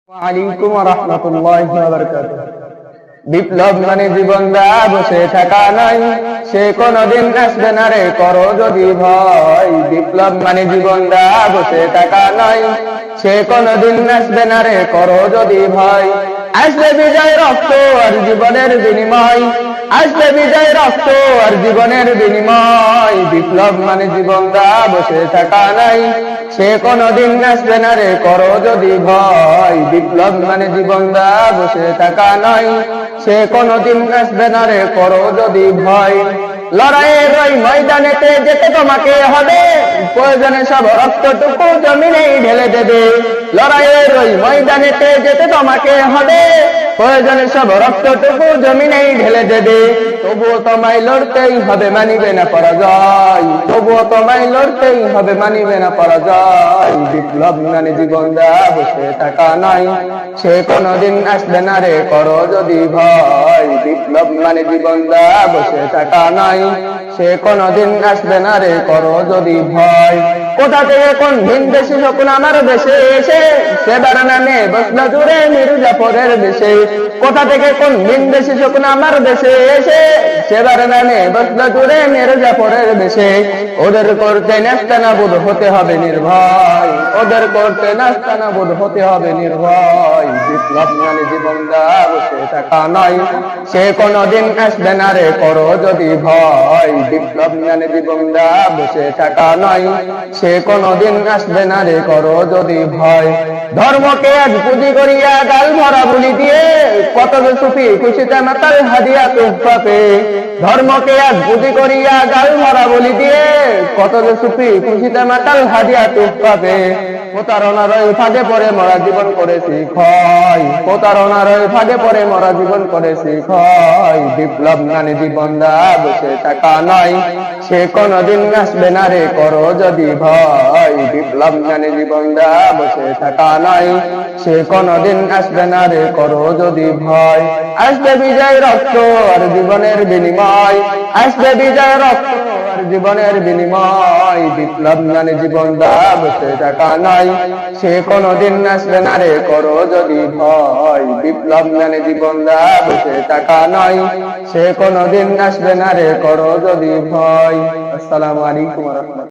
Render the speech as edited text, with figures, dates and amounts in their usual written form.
ওয়ালাইকুম রাহমাতুল্লাহি ওয়া বারাকাতুহু। বিপ্লব মানে জীবন দা বসে থাকা নাই, সে কোনদিন আসবে না রে করো যদি ভয়। বিপ্লব মানে জীবন দা বসে থাকা নাই, সে কোনদিন আসবে না রে করো যদি ভয়। আসবে বিজয় রক্ত আর জীবনের বিনিময়, আসবে বিজয় রক্ত আর জীবনের বিনিময়। বিপ্লব মানে জীবন দা বসে থাকা নাই, সে কোনদিন আসবে না রে করো যদি ভয়। বিপ্লব মানে জীবন দা বসে থাকা নয়, সে কোনদিন আসবে না রে করো যদি ভয়। লড়াইয়ের ওই ময়দানেতে যেতে তোমাকে হবে, প্রয়োজনে সব রক্তটুকু জমিনেই ঢেলে দেবে। লড়াইয়ের ওই ময়দানেতে যেতে তোমাকে হবে, প্রয়োজনে সব রক্তটুকু জমিনেই ঢেলে দেবে। তবুও তোমায় লড়তেই হবে, মানিবে না পরাজয়। তবুও তোমায় লড়তেই হবে, মানিবে না পরাজয়। বিপ্লব মানে জীবন দা বসে থাকা নয়, সে কোনদিন আসবে না রে করো যদি ভয়। বিপ্লব মানে জীবন দা বসে থাকা নয়, সে কোনদিন আসবে না রে করো যদি ভয়। কোথা থেকে কোন ভিনদেশি শকুন আমার দেশে এসে, সেবার নামে বসলো জুড়ে মির্জাফরের দেশে। কোথা থেকে কোন ভিনদেশি শকুন আমার দেশে এসে, সেবার নামে বসলো জুড়ে মির্জাফরের দেশে। ওদের করতে নাস্তানাবুদ হতে হবে নির্ভয়, ওদের করতে নাস্তানাবুদ হতে হবে নির্ভয়। বিপ্লব মানে জীবন দা বসে থাকা নয়, সে কোনদিন আসবে না রে করো যদি ভয়। বিপ্লব মানে জীবন দা বসে থাকা নয়, সে কোনদিন আসবে না রে করো যদি ভয়। ধর্মকে আজ পুঁজি করিয়া গাল ভরা বুলি দিয়ে, কত যে সুফি খুশিতে মাতাল হাদিয়া তুফা পেয়ে। ধর্মকে আজ পুঁজি করিয়া গাল ভরা বুলি দিয়ে, কত যে সুফি খুশিতে মাতাল হাদিয়া তুফা পেয়ে। প্রতারণার ওই ফাঁদে পড়ে মরা জীবন করেছি ক্ষয়, প্রতারণার ওই ফাঁদে পড়ে মরা জীবন করেছি ক্ষয়। বিপ্লব মানে জীবন দা বসে থাকা নয়, সে কোনদিন আসবে না রে করো যদি ভয়। বিপ্লব মানে জীবন দা বসে থাকা নয়, সে কোনদিন আসবে না রে করো যদি ভয়। আসবে বিজয় রক্ত আর জীবনের বিনিময়, আসবে বিজয় রক্ত আর জীবনের বিনিময়। বিপ্লব মানে জীবন দা বসে থাকা নয়, সে কোনদিন আসবে না রে করো যদি ভয়। বিপ্লব মানে জীবন দা বসে থাকা নয়, সে কোনদিন আসবে না রে করো যদি ভয়। আসসালামু আলাইকুম ওয়া রাহমাতুল্লাহ।